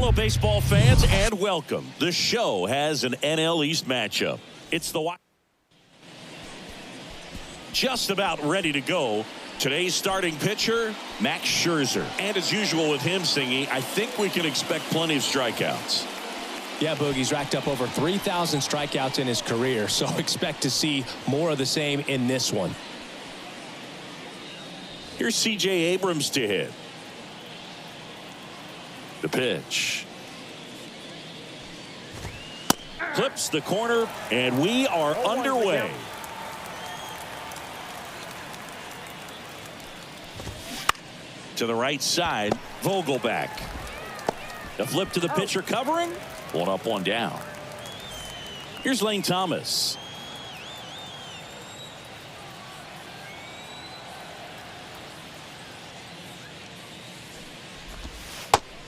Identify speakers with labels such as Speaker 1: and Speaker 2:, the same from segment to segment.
Speaker 1: Hello, baseball fans, and welcome. The show has an NL East matchup. It's the just about ready to go. Today's starting pitcher, Max Scherzer. And as usual with him singing, I think we can expect plenty of strikeouts.
Speaker 2: Yeah, Boogie's racked up over 3,000 strikeouts in his career, so expect to see more of the same in this one.
Speaker 1: Here's C.J. Abrams to hit. The pitch. Clips the corner, and we are underway. To the right side, Vogelback. The flip to the pitcher covering. One up, one down. Here's Lane Thomas.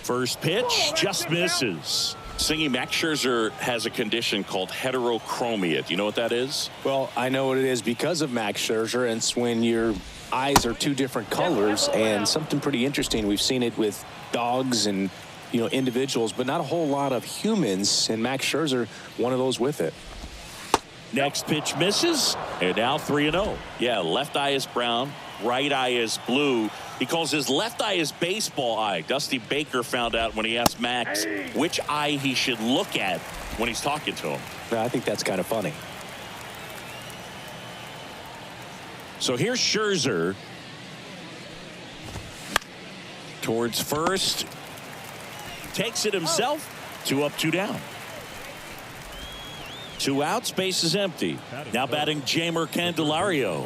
Speaker 1: First pitch just misses. Singing, Max Scherzer has a condition called heterochromia. Do you know what that is?
Speaker 2: Well, I know what it is because of Max Scherzer. And it's when your eyes are two different colors, and something pretty interesting. We've seen it with dogs and individuals, but not a whole lot of humans. And Max Scherzer, one of those with it.
Speaker 1: Next pitch misses, and now 3-0. Yeah, left eye is brown, right eye is blue. He calls his left eye his baseball eye. Dusty Baker found out when he asked Max which eye he should look at when he's talking to him.
Speaker 2: I think that's kind of funny.
Speaker 1: So here's Scherzer. Towards first. Takes it himself. 2 up, 2 down. 2 outs, base is empty. Now batting Jeimer Candelario.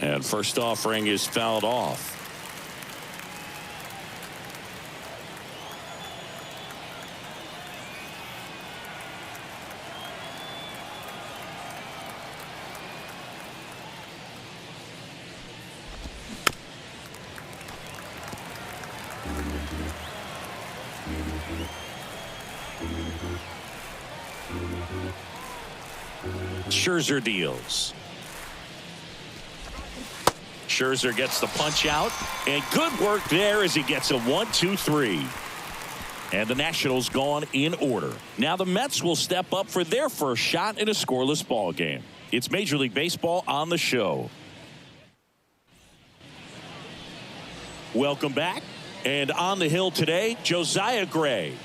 Speaker 1: And first offering is fouled off. Scherzer deals. Scherzer gets the punch out, and good work there as he gets a 1-2-3. And the Nationals gone in order. Now the Mets will step up for their first shot in a scoreless ball game. It's Major League Baseball on the show. Welcome back. And on the hill today, Josiah Gray.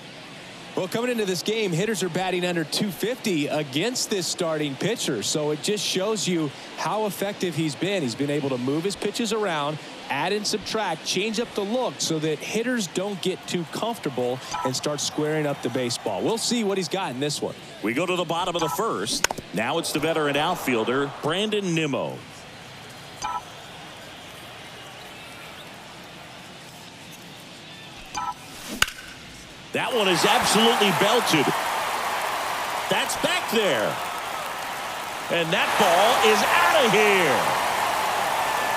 Speaker 2: Well, coming into this game, hitters are batting under 250 against this starting pitcher. So it just shows you how effective he's been. He's been able to move his pitches around, add and subtract, change up the look so that hitters don't get too comfortable and start squaring up the baseball. We'll see what he's got in this one.
Speaker 1: We go to the bottom of the first. Now it's the veteran outfielder, Brandon Nimmo. That one is absolutely belted. That's back there. And that ball is out of here.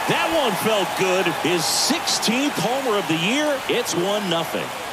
Speaker 1: That one felt good. His 16th homer of the year. It's 1-0.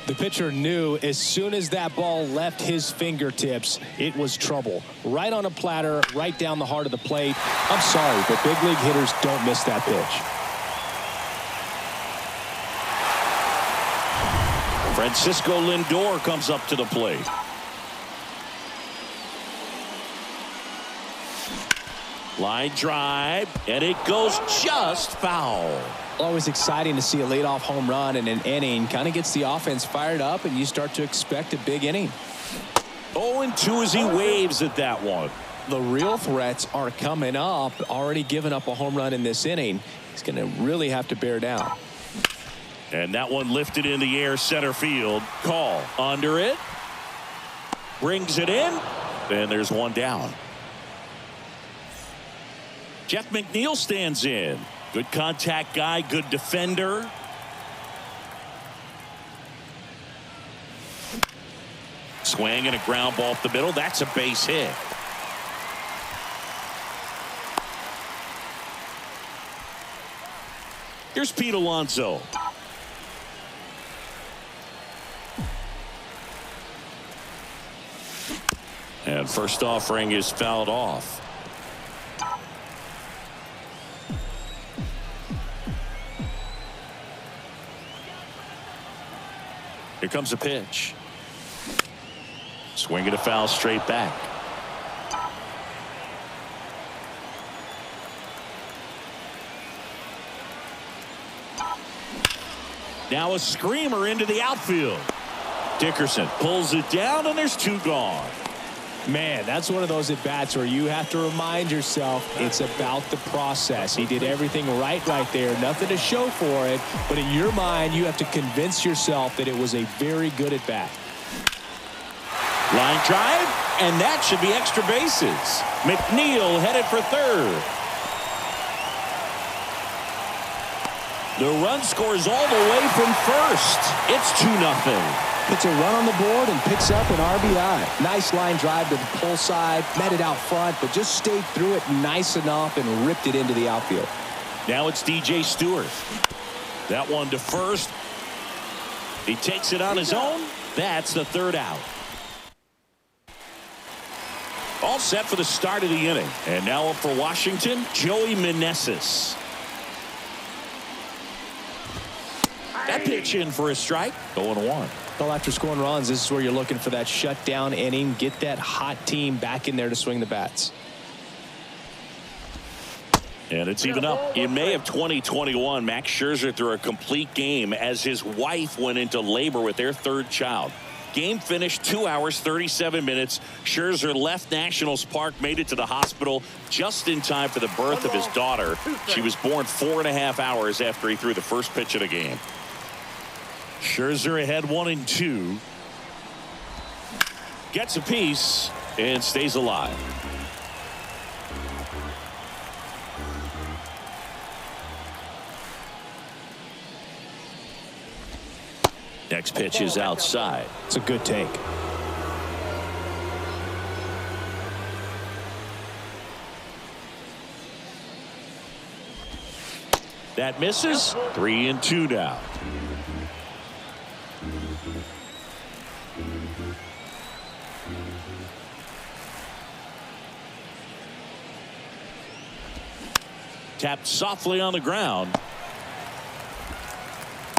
Speaker 2: The pitcher knew as soon as that ball left his fingertips, it was trouble. Right on a platter, right down the heart of the plate. I'm sorry, but big league hitters don't miss that pitch.
Speaker 1: Francisco Lindor comes up to the plate. Line drive, and it goes just foul.
Speaker 2: Always exciting to see a leadoff home run in an inning. Kind of gets the offense fired up, and you start to expect a big inning.
Speaker 1: 0-2 as he waves at that one.
Speaker 2: The real threats are coming up. Already given up a home run in this inning. He's going to really have to bear down.
Speaker 1: And that one lifted in the air, center field. Call under it. Brings it in. And there's one down. Jeff McNeil stands in. Good contact guy, good defender. Swing and a ground ball up the middle. That's a base hit. Here's Pete Alonso. And first offering is fouled off. Here comes a pitch. Swing and a foul straight back. Now a screamer into the outfield. Dickerson pulls it down, and there's two gone.
Speaker 2: Man, that's one of those at-bats where you have to remind yourself it's about the process. He did everything right there. Nothing to show for it. But in your mind, you have to convince yourself that it was a very good at-bat.
Speaker 1: Line drive, and that should be extra bases. McNeil headed for third. The run scores all the way from first. It's 2-0.
Speaker 2: Puts a run on the board and picks up an RBI. Nice line drive to the pull side. Met it out front, but just stayed through it nice enough and ripped it into the outfield.
Speaker 1: Now it's DJ Stewart. That one to first. He takes it on his own. That's the third out. All set for the start of the inning. And now up for Washington, Joey Meneses. That pitch in for a strike. 0-1.
Speaker 2: Well, after scoring runs, this is where you're looking for that shutdown inning. Get that hot team back in there to swing the bats.
Speaker 1: And it's even up. In May of 2021, Max Scherzer threw a complete game as his wife went into labor with their third child. Game finished 2 hours, 37 minutes. Scherzer left Nationals Park, made it to the hospital just in time for the birth of his daughter. She was born 4.5 hours after he threw the first pitch of the game. Scherzer ahead 1-2. Gets a piece and stays alive. Next pitch is outside.
Speaker 2: It's a good take.
Speaker 1: That misses. 3-2 now. Tapped softly on the ground.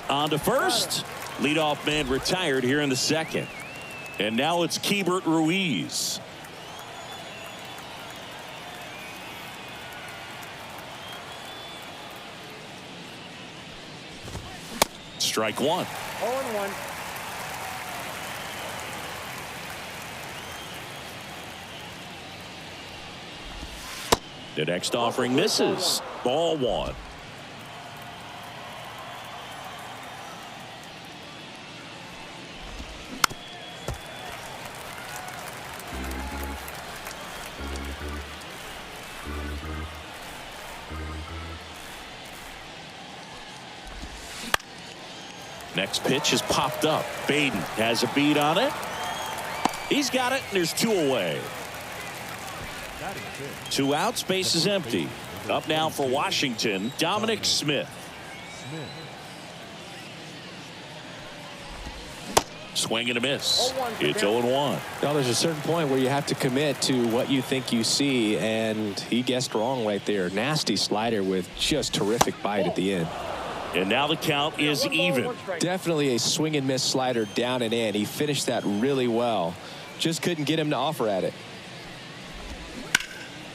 Speaker 1: On to first. Leadoff man retired here in the second. And now it's Keibert Ruiz. Strike one.
Speaker 3: 0-1.
Speaker 1: The next offering misses. Ball one. Next pitch is popped up. Baden has a beat on it. He's got it, and there's two away. 2 outs, base is empty. Up now for Washington, Dominic Smith. Swing and a miss. It's 0-1.
Speaker 2: Now there's a certain point where you have to commit to what you think you see, and he guessed wrong right there. Nasty slider with just terrific bite at the end.
Speaker 1: And now the count is even.
Speaker 2: Definitely a swing and miss slider down and in. He finished that really well. Just couldn't get him to offer at it.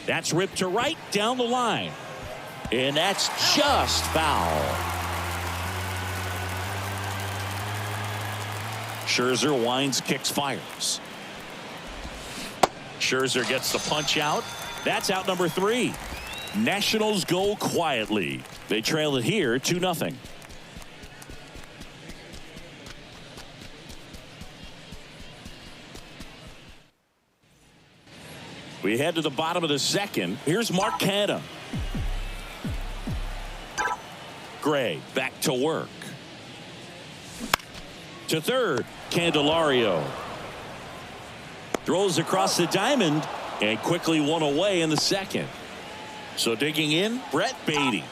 Speaker 1: That's ripped to right down the line. And that's just foul. Scherzer winds, kicks, fires. Scherzer gets the punch out. That's out number 3. Nationals go quietly. They trail it here 2-0. We head to the bottom of the second. Here's Mark Canha. Gray back to work. To third, Candelario. Throws across the diamond and quickly one away in the second. So digging in, Brett Beatty.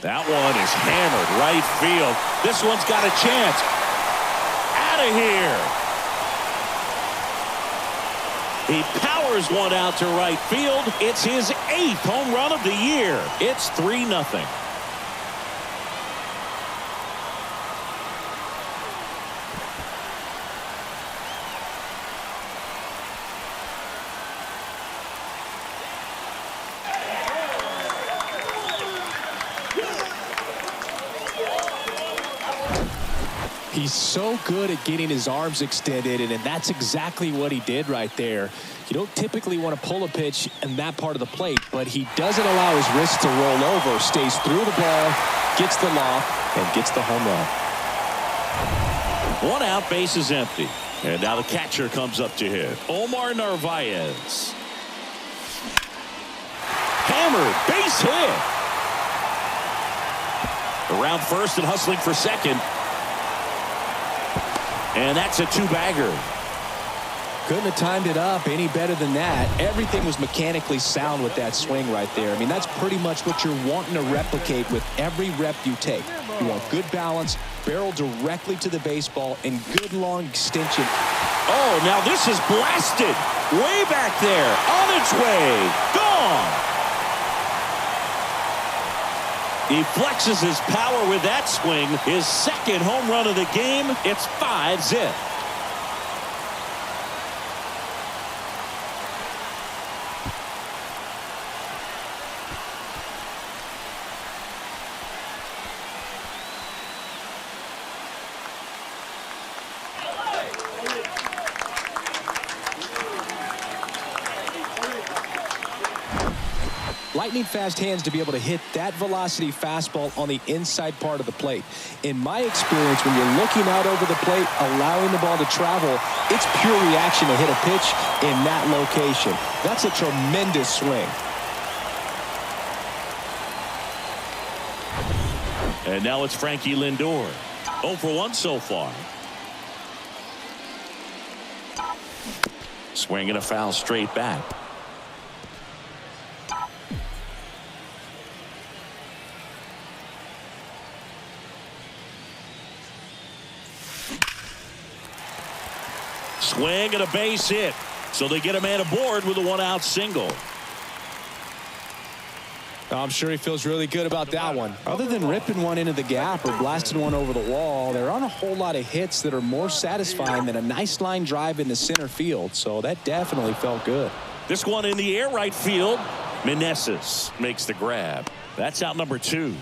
Speaker 1: That one is hammered right field. This one's got a chance. Out of here. He powers one out to right field. It's his 8th home run of the year. It's 3-0.
Speaker 2: He's so good at getting his arms extended, and that's exactly what he did right there. You don't typically want to pull a pitch in that part of the plate, but he doesn't allow his wrist to roll over, stays through the ball, gets the loft, and gets the home run.
Speaker 1: 1 out, base is empty. And now the catcher comes up to hit. Omar Narvaez. Hammered, base hit. Around first and hustling for second. And that's a 2-bagger.
Speaker 2: Couldn't have timed it up any better than that. Everything was mechanically sound with that swing right there. I mean, that's pretty much what you're wanting to replicate with every rep you take. You want good balance, barrel directly to the baseball, and good long extension.
Speaker 1: Oh, now this is blasted. Way back there. On its way. Gone. He flexes his power with that swing. His 2nd home run of the game. It's 5-zip.
Speaker 2: Lightning fast hands to be able to hit that velocity fastball on the inside part of the plate. In my experience, when you're looking out over the plate, allowing the ball to travel, it's pure reaction to hit a pitch in that location. That's a tremendous swing.
Speaker 1: And now it's Frankie Lindor. 0 for 1 so far. Swing and a foul straight back. Swing and a base hit. So they get a man aboard with a 1-out single.
Speaker 2: I'm sure he feels really good about that one. Other than ripping one into the gap or blasting one over the wall, there aren't a whole lot of hits that are more satisfying than a nice line drive into center field. So that definitely felt good.
Speaker 1: This one in the air right field. Meneses makes the grab. That's out number 2.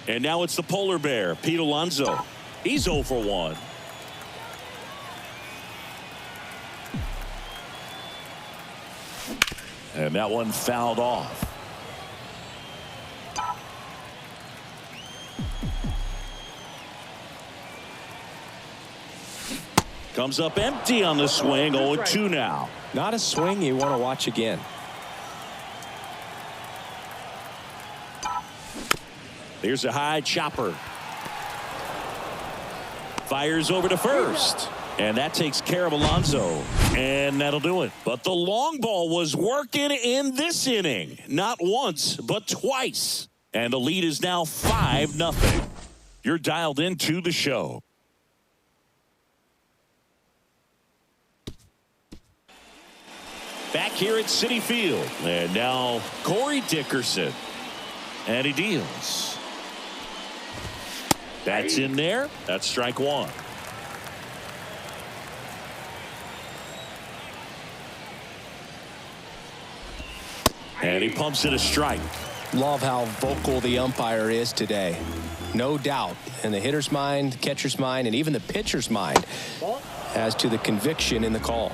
Speaker 1: And now it's the polar bear, Pete Alonso. He's 0 for 1. And that one fouled off. Comes up empty on the swing. 0-2 now.
Speaker 2: Not a swing you want to watch again.
Speaker 1: Here's a high chopper. Fires over to first. And that takes care of Alonso. And that'll do it. But the long ball was working in this inning. Not once, but twice. And the lead is now 5-0. You're dialed into the show. Back here at Citi Field. And now Corey Dickerson. And he deals. That's in there. That's strike 1. And he pumps it a strike.
Speaker 2: Love how vocal the umpire is today. No doubt in the hitter's mind, catcher's mind, and even the pitcher's mind as to the conviction in the call.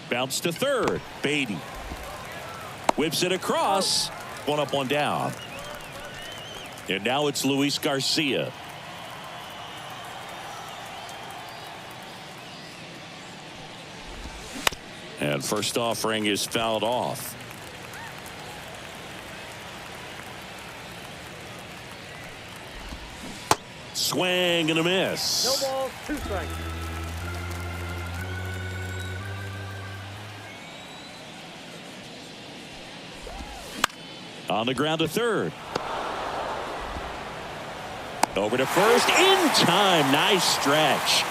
Speaker 1: Bounce to third. Beatty. Whips it across. One up, one down. And now it's Luis Garcia. And first offering is fouled off. Swing and a miss.
Speaker 3: No ball, 2 strikes.
Speaker 1: On the ground to third. Over to first in time. Nice stretch.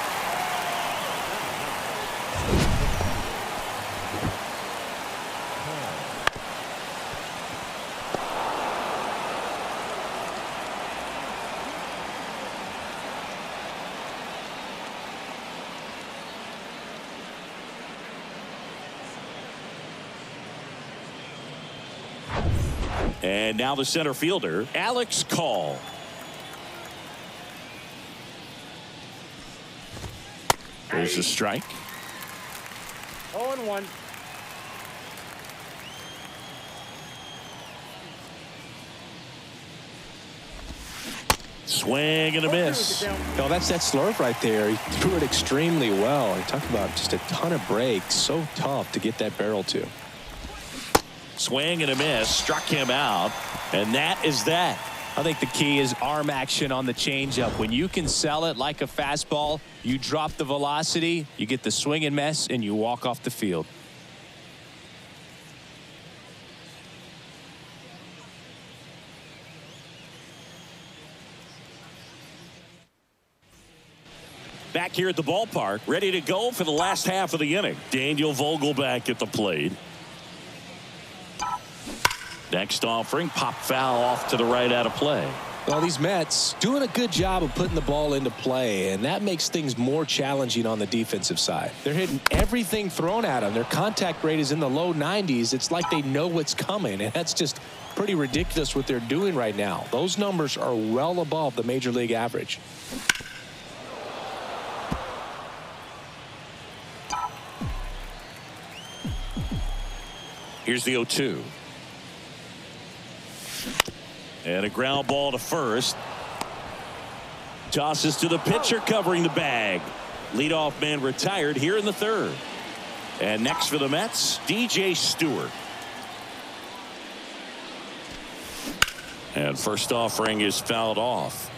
Speaker 1: And now the center fielder, Alex Call. There's a strike.
Speaker 3: 0-1.
Speaker 1: Swing and a miss.
Speaker 2: No, that's that slurve right there. He threw it extremely well. He talked about just a ton of breaks. So tough to get that barrel to.
Speaker 1: Swing and a miss. Struck him out. And that is that.
Speaker 2: I think the key is arm action on the changeup. When you can sell it like a fastball, you drop the velocity, you get the swing and miss, and you walk off the field.
Speaker 1: Back here at the ballpark, ready to go for the last half of the inning. Daniel Vogelback at the plate. Next offering, pop foul off to the right out of play.
Speaker 2: Well, these Mets doing a good job of putting the ball into play, and that makes things more challenging on the defensive side. They're hitting everything thrown at them. Their contact rate is in the low 90s. It's like they know what's coming, and that's just pretty ridiculous what they're doing right now. Those numbers are well above the major league average.
Speaker 1: Here's the 0-2. And a ground ball to first. Tosses to the pitcher covering the bag. Leadoff man retired here in the third. And next for the Mets, DJ Stewart. And first offering is fouled off.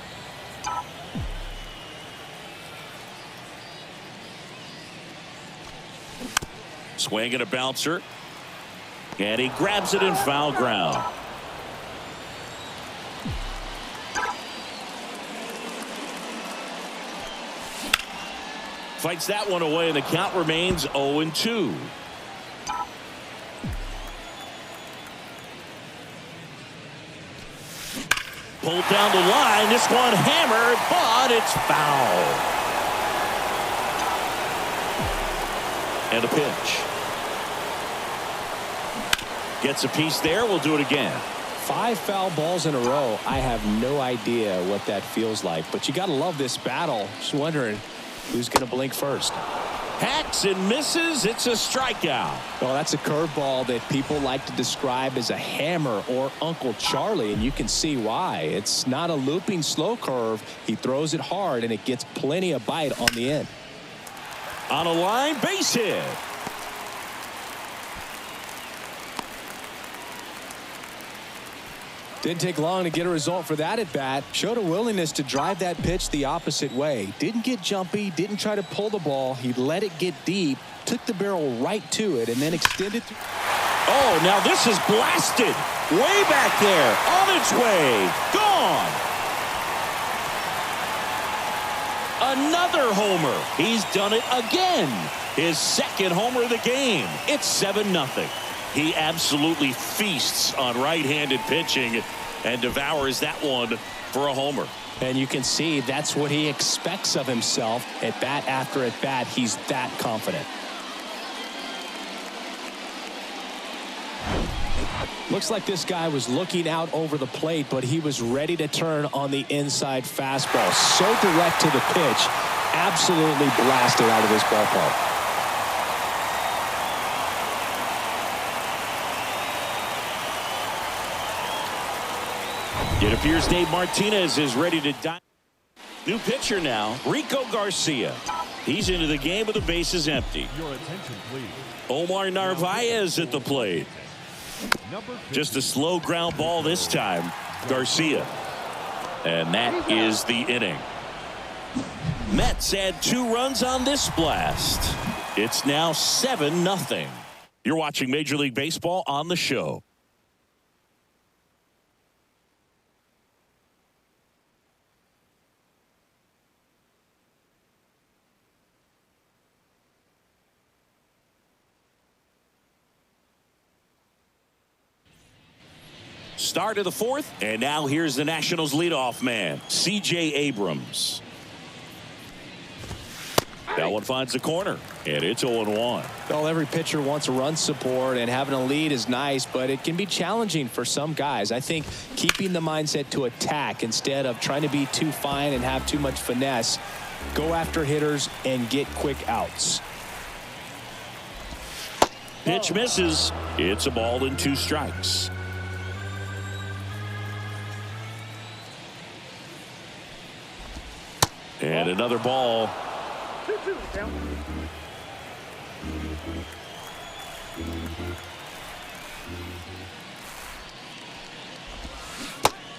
Speaker 1: Swing and a bouncer. And he grabs it in foul ground. Fights that one away, and the count remains 0-2. Pulled down the line. This one hammered, but it's foul. And a pitch. Gets a piece there. We'll do it again.
Speaker 2: 5 foul balls in a row. I have no idea what that feels like, but you got to love this battle. Just wondering who's going to blink first.
Speaker 1: Hacks and misses. It's a strikeout.
Speaker 2: Well, that's a curveball that people like to describe as a hammer or Uncle Charlie, and you can see why. It's not a looping slow curve. He throws it hard, and it gets plenty of bite on the end.
Speaker 1: On a line, base hit.
Speaker 2: Didn't take long to get a result for that at bat. Showed a willingness to drive that pitch the opposite way. Didn't get jumpy, didn't try to pull the ball. He let it get deep, took the barrel right to it, and then extended.
Speaker 1: Oh, now this is blasted. Way back there. On its way. Gone. Another homer. He's done it again. His second homer of the game. It's 7-0. He absolutely feasts on right-handed pitching and devours that one for a homer.
Speaker 2: And you can see that's what he expects of himself. At bat after at bat, he's that confident. Looks like this guy was looking out over the plate, but he was ready to turn on the inside fastball. So direct to the pitch, absolutely blasted out of this ballpark.
Speaker 1: It appears Dave Martinez is ready to dive. New pitcher now, Rico Garcia. He's into the game with the bases empty.
Speaker 3: Your attention, please.
Speaker 1: Omar Narvaez at the plate. Just a slow ground ball this time. Garcia. And that is the inning. Mets add 2 runs on this blast. It's now 7-0. You're watching Major League Baseball on the show. Start of the 4th, and now here's the Nationals leadoff man, C.J. Abrams. That one finds the corner, and it's 0-1.
Speaker 2: Well, every pitcher wants run support, and having a lead is nice, but it can be challenging for some guys. I think keeping the mindset to attack instead of trying to be too fine and have too much finesse, go after hitters and get quick outs.
Speaker 1: Pitch misses. It's a ball and 2 strikes. And another ball.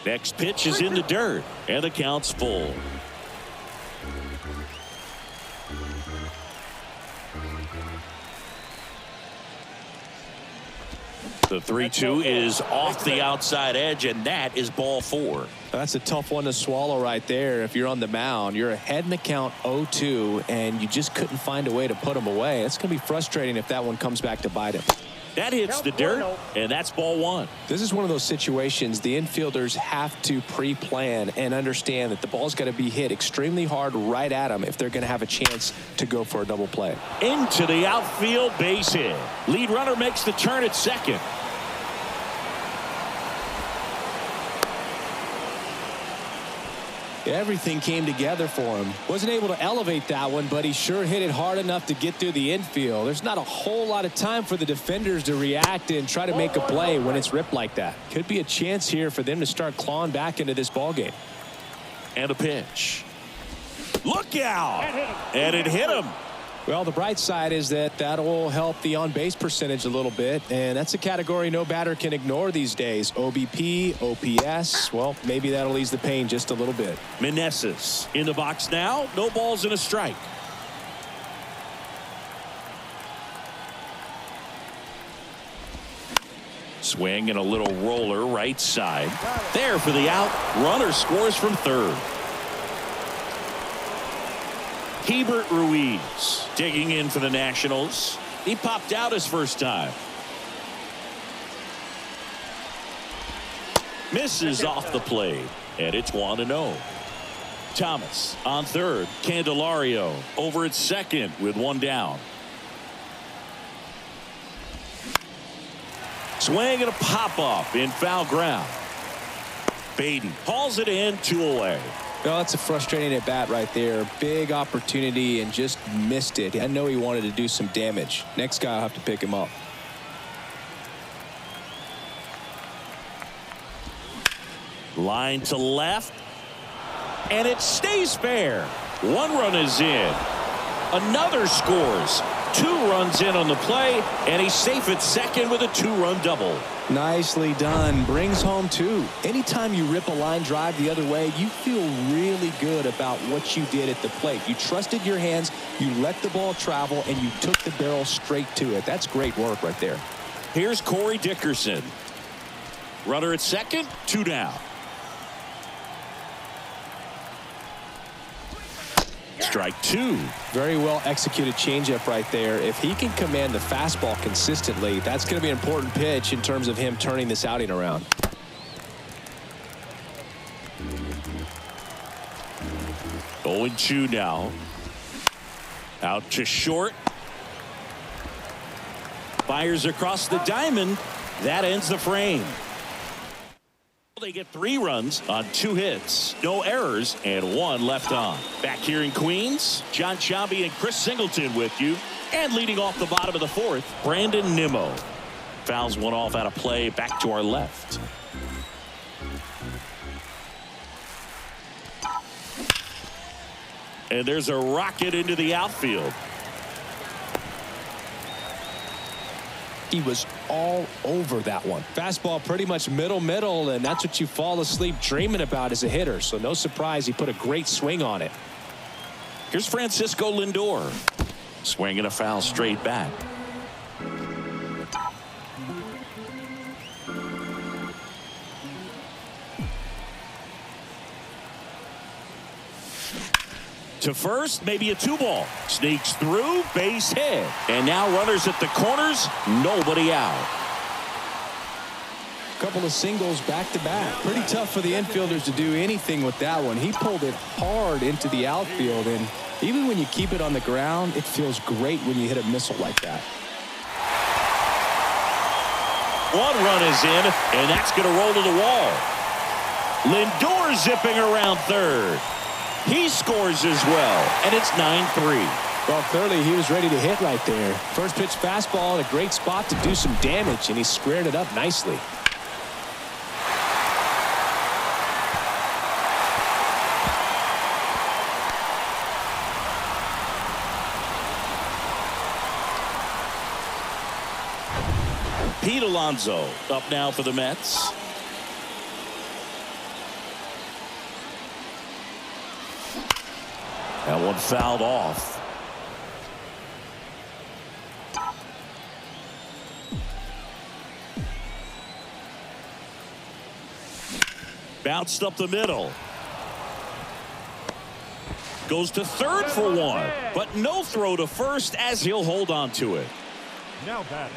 Speaker 1: Next pitch is in the dirt, and the count's full. The 3-2 is off the outside edge, and that is ball 4.
Speaker 2: That's a tough one to swallow right there. If you're on the mound, you're ahead in the count 0-2, and you just couldn't find a way to put them away. It's going to be frustrating if that one comes back to bite him.
Speaker 1: That hits the dirt, and that's ball 1.
Speaker 2: This is one of those situations the infielders have to pre-plan and understand that the ball's got to be hit extremely hard right at them if they're going to have a chance to go for a double play.
Speaker 1: Into the outfield, base hit. Lead runner makes the turn at second.
Speaker 2: Everything came together for him. Wasn't able to elevate that one, but he sure hit it hard enough to get through the infield. There's not a whole lot of time for the defenders to react and try to make a play when it's ripped like that. Could be a chance here for them to start clawing back into this ball game.
Speaker 1: And a pitch. Look out! And it hit him.
Speaker 2: Well, the bright side is that will help the on-base percentage a little bit, and that's a category no batter can ignore these days. OBP, OPS, well, maybe that'll ease the pain just a little bit.
Speaker 1: Meneses in the box now. No balls and a strike. Swing and a little roller right side. There for the out. Runner scores from third. Hebert Ruiz digging in for the Nationals. He popped out his first time. Misses off the plate, and it's 1-0. Thomas on third. Candelario over at second with 1 down. Swing and a pop-up in foul ground. Beatty hauls it in, 2 away.
Speaker 2: Well, that's a frustrating at bat right there. Big opportunity and just missed it. I know he wanted to do some damage. Next guy will have to pick him up.
Speaker 1: Line to left. And it stays fair. 1 run is in. Another scores. 2 runs in on the play, and he's safe at second with a 2-run double.
Speaker 2: Nicely done. Brings home 2. Anytime you rip a line drive the other way, you feel really good about what you did at the plate. You trusted your hands, you let the ball travel, and you took the barrel straight to it. That's great work right there.
Speaker 1: Here's Corey Dickerson. Runner at second, 2 down. Strike 2.
Speaker 2: Very well executed changeup right there. If he can command the fastball consistently, that's going to be an important pitch in terms of him turning this outing around.
Speaker 1: Oh, 0-2 now. Out to short. Fires across the diamond. That ends the frame. They get 3 runs on 2 hits, no errors, and 1 left on. Back here in Queens, John Sciambi and Chris Singleton with you. And leading off the bottom of the 4th, Brandon Nimmo. Fouls one off out of play back to our left. And there's a rocket into the outfield.
Speaker 2: He was all over that one. Fastball pretty much middle, and that's what you fall asleep dreaming about as a hitter. So no surprise he put a great swing on it.
Speaker 1: Here's Francisco Lindor. Swinging a foul straight back. To first, maybe a 2-ball. Sneaks through, base hit. And now runners at the corners, nobody out.
Speaker 2: Couple of singles back-to-back. Pretty tough for the infielders to do anything with that one. He pulled it hard into the outfield, and even when you keep it on the ground, it feels great when you hit a missile like that.
Speaker 1: One run is in, and that's going to roll to the wall. Lindor zipping around third. He scores as well, and it's 9-3.
Speaker 2: Well, clearly he was ready to hit right there. First pitch fastball in a great spot to do some damage, and he squared it up nicely.
Speaker 1: Pete Alonso up now for the Mets. That one fouled off. Bounced up the middle. Goes to third for one, but no throw to first as he'll hold on to it.
Speaker 3: Now batting.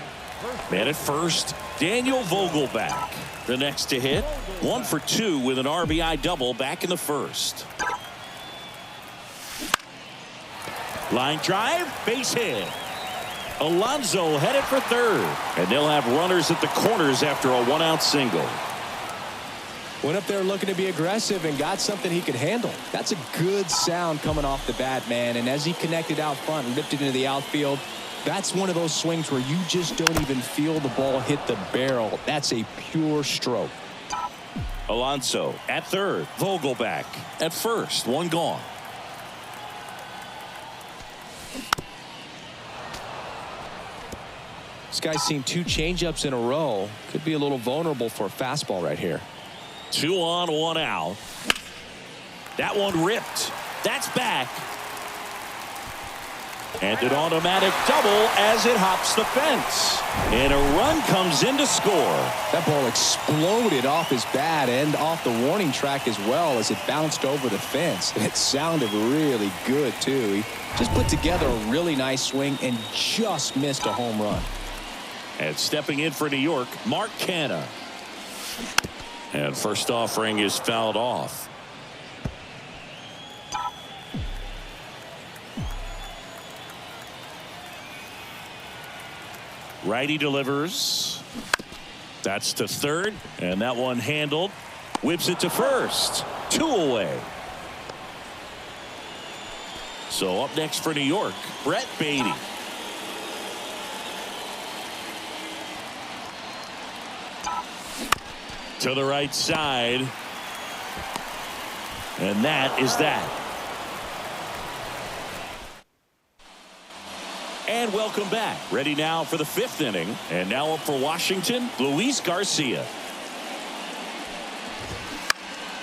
Speaker 1: Man at first, Daniel Vogelback. The next to hit, 1 for 2 with an RBI double back in the first. Line drive, base hit. Alonso headed for third, and they'll have runners at the corners after a 1-out single.
Speaker 2: Went up there looking to be aggressive and got something he could handle. That's a good sound coming off the bat, man. And as he connected out front and ripped it into the outfield, that's one of those swings where you just don't even feel the ball hit the barrel. That's a pure stroke.
Speaker 1: Alonso at third, Vogelback at first, one gone.
Speaker 2: This guy's seen 2 changeups in a row. Could be a little vulnerable for a fastball right here.
Speaker 1: 2 on, 1 out. That one ripped. That's back. And an automatic double as it hops the fence. And a run comes in to score.
Speaker 2: That ball exploded off his bat and off the warning track as well as it bounced over the fence. And it sounded really good, too. He just put together a really nice swing and just missed a home run.
Speaker 1: And stepping in for New York, Mark Canha. And first offering is fouled off. Righty delivers. That's to third, and that one handled. Whips it to first. 2 away. So up next for New York, Brett Beatty. To the right side. And that is that. And welcome back. Ready now for the 5th inning. And now up for Washington, Luis Garcia.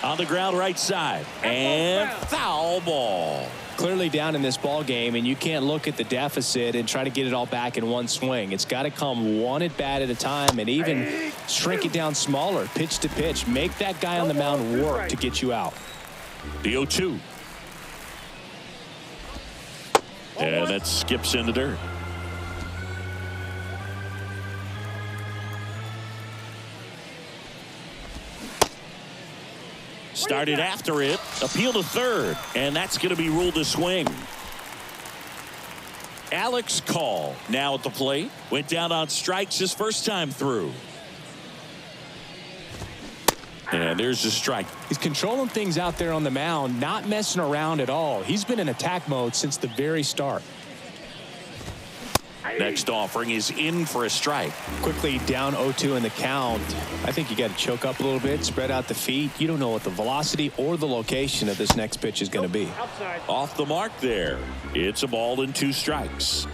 Speaker 1: On the ground right side. And foul ball.
Speaker 2: Clearly down in this ball game, and you can't look at the deficit and try to get it all back in one swing. It's got to come one at bat at a time, and even shrink it down smaller, pitch to pitch. Make that guy on the mound work to get you out.
Speaker 1: The 0-2. And that skips in the dirt. Started after it, appeal to third, and that's going to be ruled a swing. Alex Call now at the plate. Went down on strikes his first time through. And there's a strike.
Speaker 2: He's controlling things out there on the mound, not messing around at all. He's been in attack mode since the very start.
Speaker 1: Next offering is in for a strike.
Speaker 2: Quickly down 0-2 in the count. I think you got to choke up a little bit, spread out the feet. You don't know what the velocity or the location of this next pitch is going to be.
Speaker 1: Off the mark there. It's a ball and 2 strikes.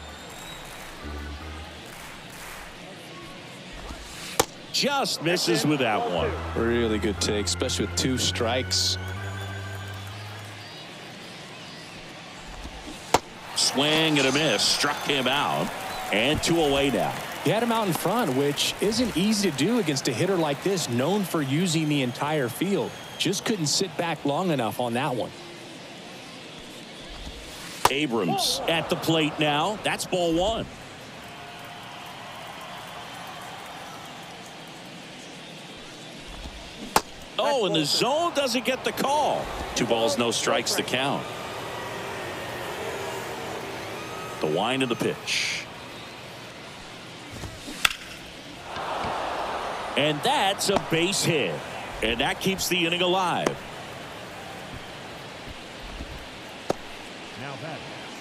Speaker 1: Just misses with that one.
Speaker 2: Really good take, especially with 2 strikes.
Speaker 1: Swing and a miss. Struck him out. And 2 away now.
Speaker 2: He had him out in front, which isn't easy to do against a hitter like this, known for using the entire field. Just couldn't sit back long enough on that one.
Speaker 1: Abrams at the plate now. That's ball 1. Oh, and the zone doesn't get the call. 2 balls, no strikes to count. The wind of the pitch. And that's a base hit. And that keeps the inning alive.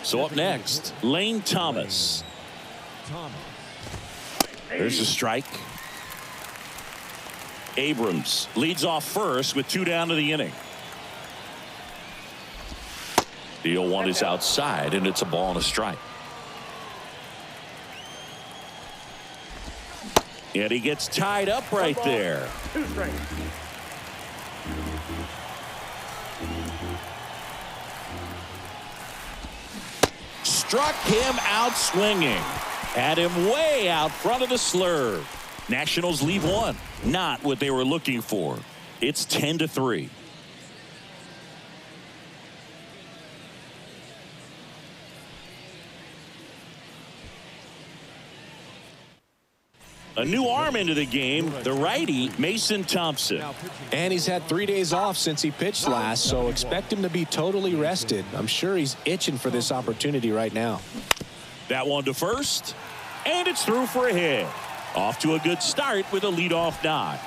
Speaker 1: So up next, Lane Thomas. There's a strike. Abrams leads off first with 2 down to the inning. The 0-1 is outside, and it's a ball and a strike. And he gets tied up right there.
Speaker 3: 2 strikes.
Speaker 1: Struck him out swinging. Had him way out front of the slurve. Nationals leave 1. Not what they were looking for. It's 10-3. A new arm into the game, the righty, Mason Thompson.
Speaker 2: And he's had 3 days off since he pitched last, so expect him to be totally rested. I'm sure he's itching for this opportunity right now.
Speaker 1: That one to first, and it's through for a hit. Off to a good start with a leadoff knock.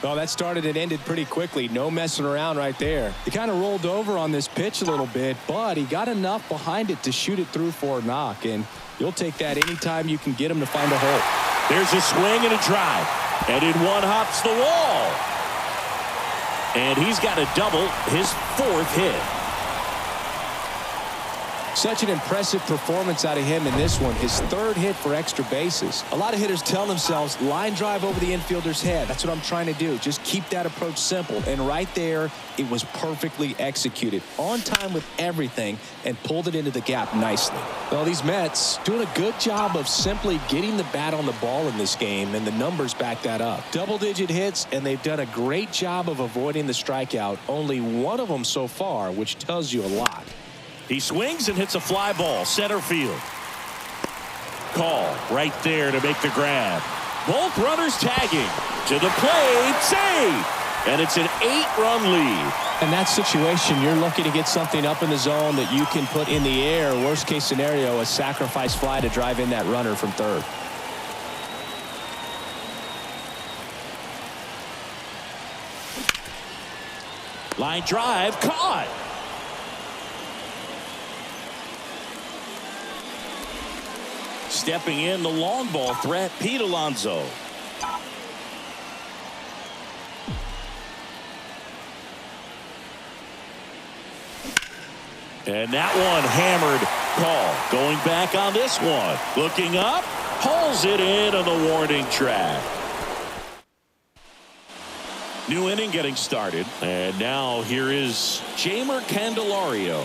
Speaker 2: Well, that started and ended pretty quickly. No messing around right there. He kind of rolled over on this pitch a little bit, but he got enough behind it to shoot it through for a knock, and you'll take that anytime you can get him to find a hole.
Speaker 1: There's a swing and a drive, and in one hops the wall. And he's got a double, his 4th hit.
Speaker 2: Such an impressive performance out of him in this one. His 3rd hit for extra bases. A lot of hitters tell themselves, line drive over the infielder's head. That's what I'm trying to do. Just keep that approach simple. And right there, it was perfectly executed. On time with everything and pulled it into the gap nicely. Well, these Mets doing a good job of simply getting the bat on the ball in this game, and the numbers back that up. Double-digit hits, and they've done a great job of avoiding the strikeout. Only 1 of them so far, which tells you a lot.
Speaker 1: He swings and hits a fly ball center field. Call right there to make the grab. Both runners tagging to the plate. Save! And it's an 8-run lead.
Speaker 2: In that situation, you're looking to get something up in the zone that you can put in the air. Worst case scenario, a sacrifice fly to drive in that runner from 3rd.
Speaker 1: Line drive caught. Stepping in, the long ball threat, Pete Alonso. And that one hammered. Call going back on this one. Looking up, pulls it in on the warning track. New inning getting started. And now here is Jeimer Candelario.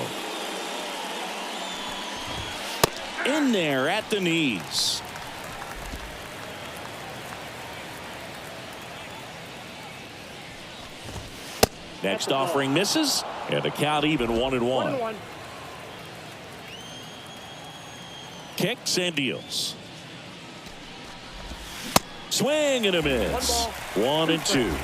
Speaker 1: In there at the knees. Next offering misses, and the count even 1-1. Kicks and deals. Swing and a miss. 1-2.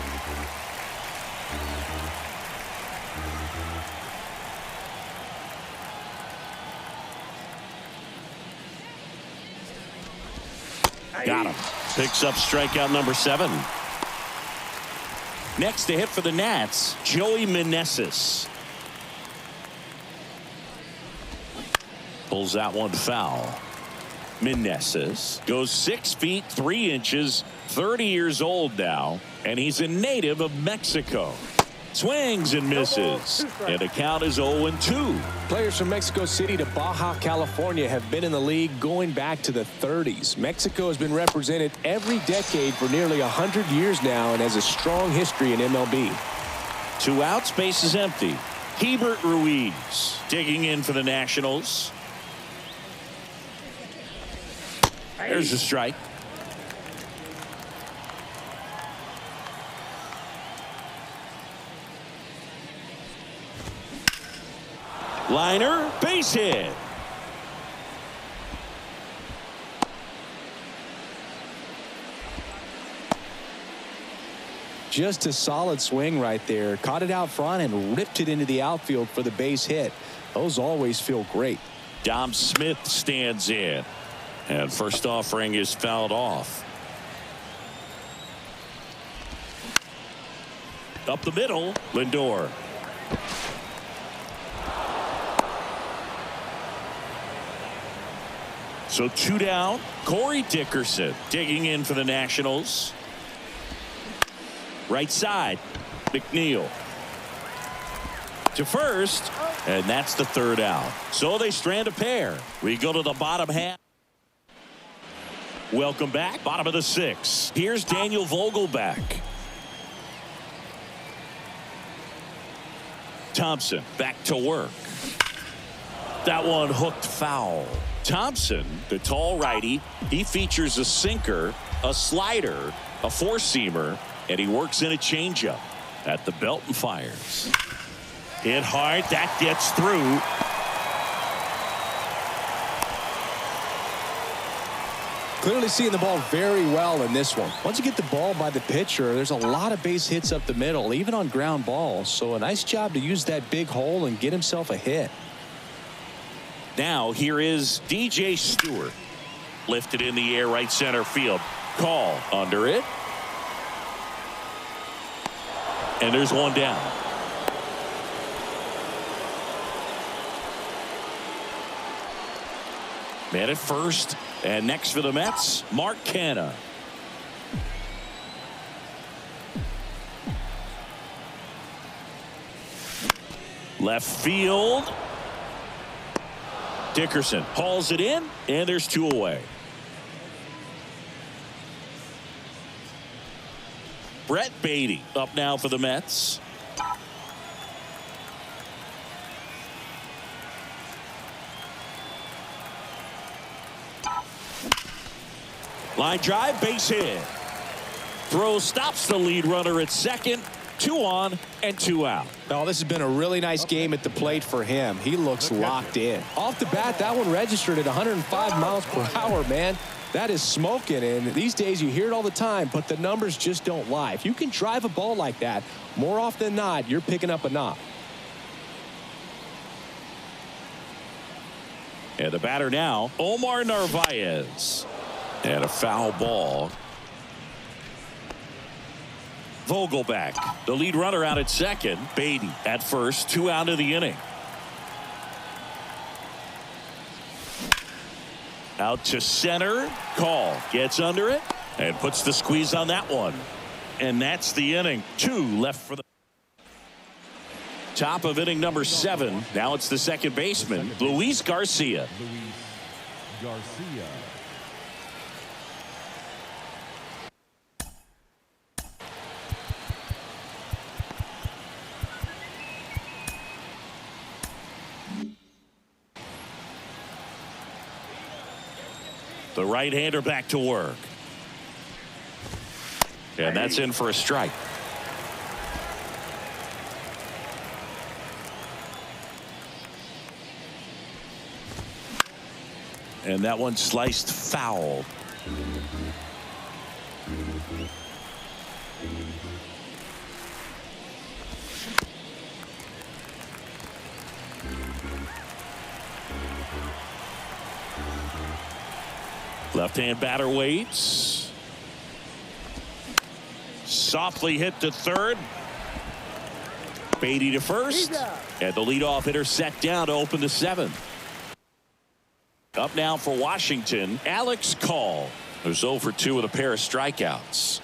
Speaker 1: Got him. Picks up strikeout number 7. Next to hit for the Nats, Joey Meneses. Pulls that one foul. Meneses goes 6 feet 3 inches, 30 years old now, and he's a native of Mexico. Swings and misses, and the count is 0-2.
Speaker 2: Players from Mexico City to Baja California have been in the league going back to the 30s. Mexico has been represented every decade for nearly 100 years now and has a strong history in MLB.
Speaker 1: 2 outs, base is empty. Hebert Ruiz digging in for the Nationals. There's a strike. Liner, base hit.
Speaker 2: Just a solid swing right there. Caught it out front and ripped it into the outfield for the base hit. Those always feel great.
Speaker 1: Dom Smith stands in. And first offering is fouled off. Up the middle, Lindor. So 2 down. Corey Dickerson digging in for the Nationals. Right side, McNeil to first, and that's the 3rd out. So they strand a pair. We go to the bottom half. Welcome back. Bottom of the 6th. Here's Daniel Vogelback. Thompson back to work. That one hooked foul. Thompson, the tall righty, he features a sinker, a slider, a 4-seamer, and he works in a changeup at the belt and fires. Hit hard. That gets through.
Speaker 2: Clearly seeing the ball very well in this one. Once you get the ball by the pitcher, there's a lot of base hits up the middle, even on ground balls. So a nice job to use that big hole and get himself a hit.
Speaker 1: Now here is DJ Stewart. Lifted in the air, right center field. Call under it. And there's one down. Man at first. And next for the Mets, Mark Canha. Left field. Dickerson hauls it in, and there's 2 away. Brett Beatty up now for the Mets. Line drive, base hit. Throw stops the lead runner at second. 2 on and 2 out.
Speaker 2: Oh, this has been a really nice game at the plate for him. He looks locked in. Off the bat, that one registered at 105 miles per hour, man. That is smoking, and these days you hear it all the time, but the numbers just don't lie. If you can drive a ball like that, more often than not, you're picking up a knock.
Speaker 1: And the batter now, Omar Narvaez. And a foul ball. Vogelback, the lead runner out at second. Beatty at first, 2 out of the inning. Out to center. Call gets under it and puts the squeeze on that one. And that's the inning. 2 left for the top of inning number 7. Now it's the second baseman, Luis Garcia. The right-hander back to work. And that's in for a strike. And that one sliced foul. Left-hand batter waits. Softly hit to third. Beatty to first. And the leadoff hitter set down to open the 7th. Up now for Washington, Alex Call, who's 0 for 2 with a pair of strikeouts.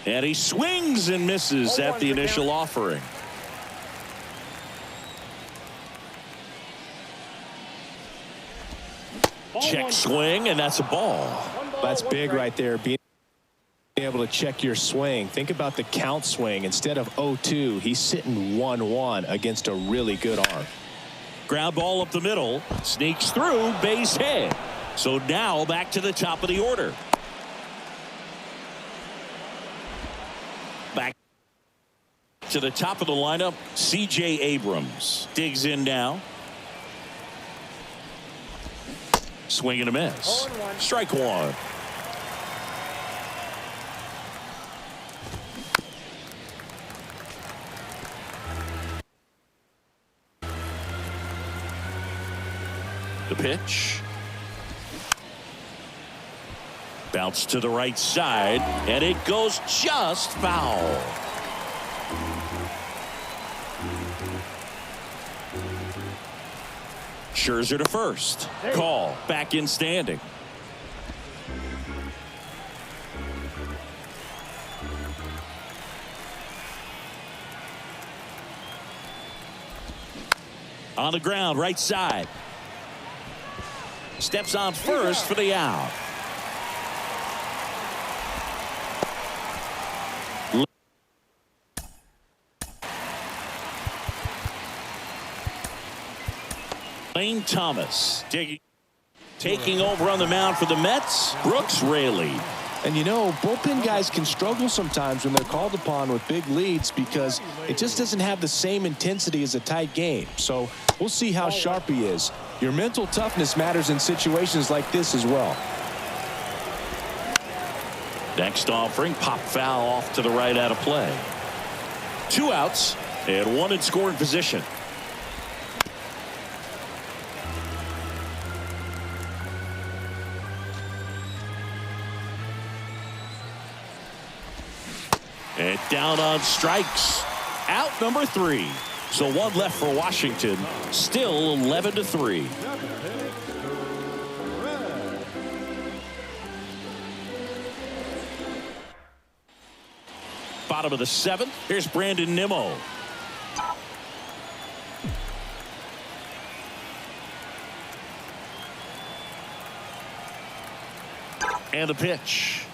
Speaker 1: And he swings and misses at the initial offering. Check swing, and that's a ball.
Speaker 2: That's big right there. Being able to check your swing. Think about the count swing. Instead of 0-2, he's sitting 1-1 against a really good arm.
Speaker 1: Ground ball up the middle, sneaks through, base hit. So now back to the top of the order. Back to the top of the lineup, C.J. Abrams digs in now. Swing and a miss. Strike one. The pitch. Bounce to the right side, and it goes just foul. Scherzer to first. Call back in standing. On the ground, right side. Steps on first for the out. Lane Thomas taking over on the mound for the Mets, Brooks Raley.
Speaker 2: And you know, bullpen guys can struggle sometimes when they're called upon with big leads because it just doesn't have the same intensity as a tight game. So we'll see how sharp he is. Your mental toughness matters in situations like this as well.
Speaker 1: Next offering, pop foul off to the right out of play. 2 outs and 1 in scoring position. And down on strikes. Out number 3. So 1 left for Washington. Still 11-3. Bottom of the 7th. Here's Brandon Nimmo. And the pitch.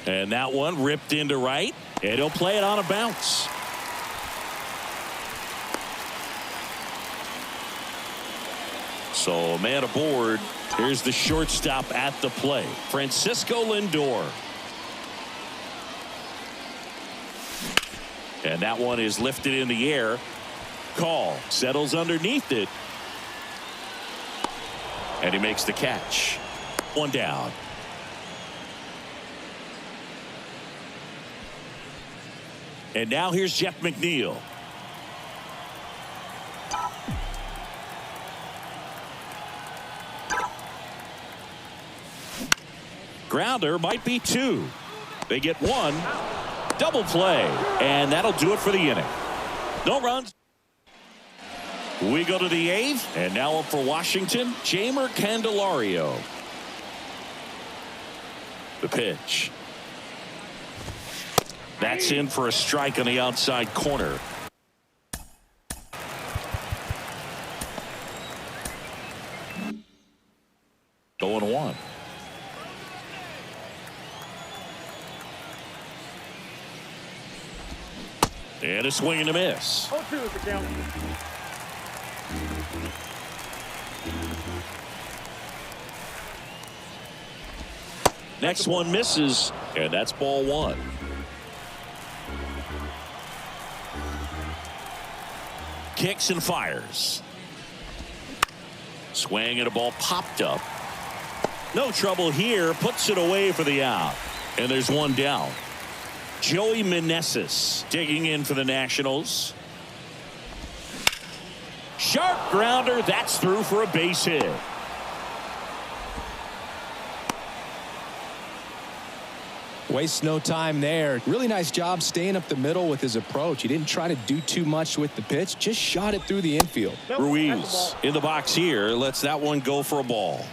Speaker 1: And that one ripped into right, and he'll play it on a bounce. So a man aboard. Here's the shortstop at the plate, Francisco Lindor. And that one is lifted in the air. Call settles underneath it. And he makes the catch. 1 down. And now here's Jeff McNeil. Grounder might be 2. They get 1. Double play. And that'll do it for the inning. No runs. We go to the 8th. And now up for Washington, Jeimer Candelario. The pitch. That's in for a strike on the outside corner. Going 1. And a swing and a miss.
Speaker 3: 0-2 is the count.
Speaker 1: Next one misses, and that's ball 1. Kicks and fires. Swing and a ball popped up. No trouble here. Puts it away for the out. And there's 1 down. Joey Meneses digging in for the Nationals. Sharp grounder. That's through for a base hit.
Speaker 2: Wastes no time there. Really nice job staying up the middle with his approach. He didn't try to do too much with the pitch, just shot it through the infield.
Speaker 1: Ruiz in the box here, lets that one go for a ball.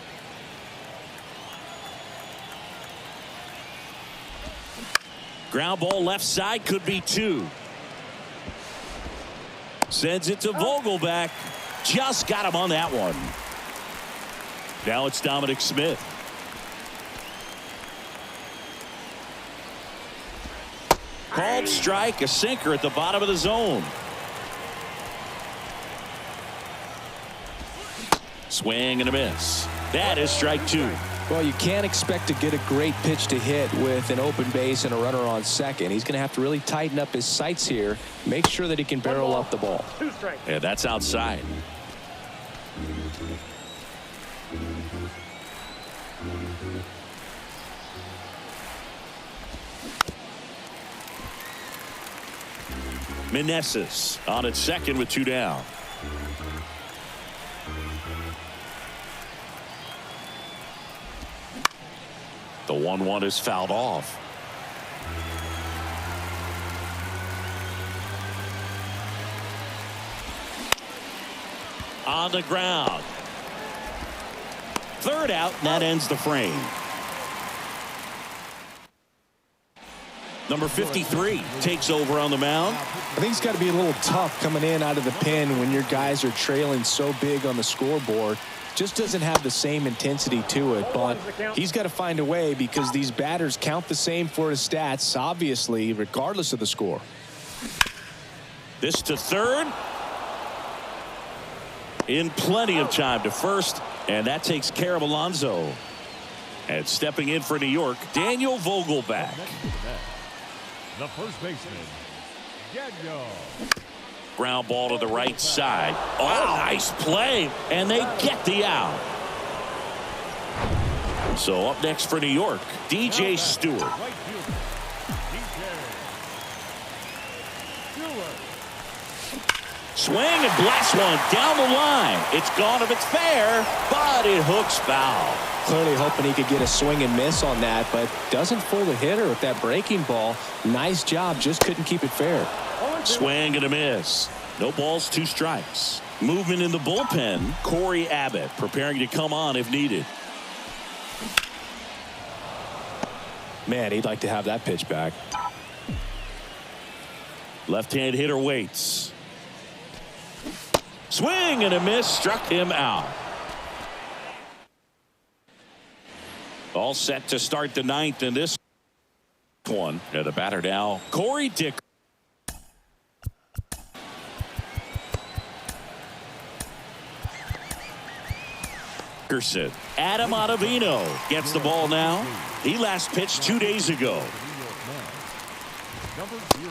Speaker 1: Ground ball left side, could be 2. Sends it to Vogelback. Just got him on that one. Now it's Dominic Smith. Called strike, a sinker at the bottom of the zone. Swing and a miss. That is strike 2.
Speaker 2: Well, you can't expect to get a great pitch to hit with an open base and a runner on second. He's going to have to really tighten up his sights here, make sure that he can barrel up the ball.
Speaker 1: Yeah, that's outside. Meneses on at second with 2 down. The 1-1 is fouled off. On the ground. Third out, and that ends the frame. Number 53 takes over on the mound.
Speaker 2: I think it's got to be a little tough coming in out of the pen when your guys are trailing so big on the scoreboard. Just doesn't have the same intensity to it, but he's got to find a way because these batters count the same for his stats, obviously, regardless of the score.
Speaker 1: This to third. In plenty of time to first, and that takes care of Alonso. And stepping in for New York, Daniel Vogelback.
Speaker 3: The first baseman, Daniel.
Speaker 1: Ground ball to the right side. Oh, nice play. And they get the out. So up next for New York, DJ Stewart.
Speaker 3: Right fielder, DJ Stewart.
Speaker 1: Swing and blast one down the line. It's gone if it's fair, but it hooks foul.
Speaker 2: Clearly hoping he could get a swing and miss on that, but doesn't fool the hitter with that breaking ball. Nice job, just couldn't keep it fair.
Speaker 1: Swing and a miss. No balls, 2 strikes. Movement in the bullpen. Corey Abbott preparing to come on if needed.
Speaker 2: Man, he'd like to have that pitch back.
Speaker 1: Left-hand hitter waits. Swing and a miss, struck him out. All set to start the 9th in this one. And the batter now, Corey Dickerson. Adam Ottavino gets the ball now. He last pitched 2 days ago.
Speaker 3: Number 0,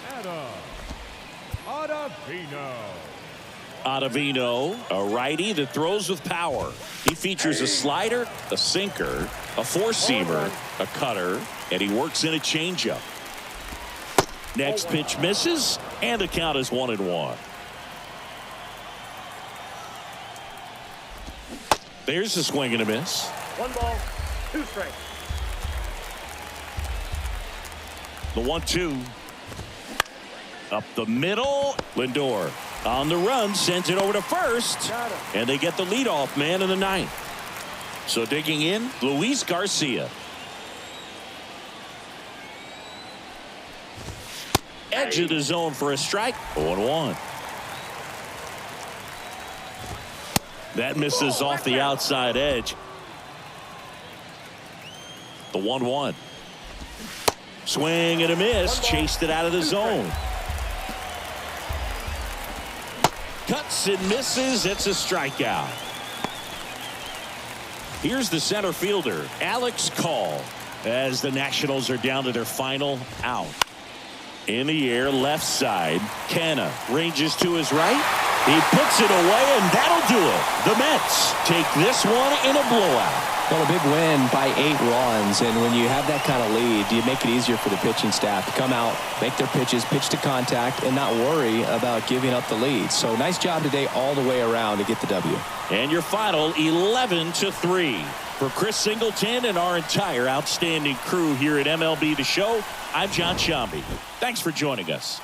Speaker 3: Adam Ottavino.
Speaker 1: Ottavino, a righty that throws with power. He features a slider, a sinker, a four-seamer, a cutter, and he works in a changeup. Next pitch misses, and the count is 1-1. There's a swing and a miss.
Speaker 4: 1 ball, 2 strikes.
Speaker 1: The 1-2. Up the middle. Lindor on the run, sends it over to first. And they get the leadoff man in the 9th. So digging in, Luis Garcia. Edge of the zone for a strike. 0-1. That misses off the outside edge. The 1-1. Swing and a miss. Chased it out of the zone. Cuts and misses. It's a strikeout. Here's the center fielder, Alex Call, as the Nationals are down to their final out. In the air, left side. Canna ranges to his right. He puts it away, and that'll do it. The Mets take this one in a blowout.
Speaker 2: Well, a big win by 8 runs, and when you have that kind of lead, you make it easier for the pitching staff to come out, make their pitches, pitch to contact, and not worry about giving up the lead. So nice job today all the way around to get the W.
Speaker 1: And your final 11-3. For Chris Singleton and our entire outstanding crew here at MLB The Show, I'm John Shambi. Thanks for joining us.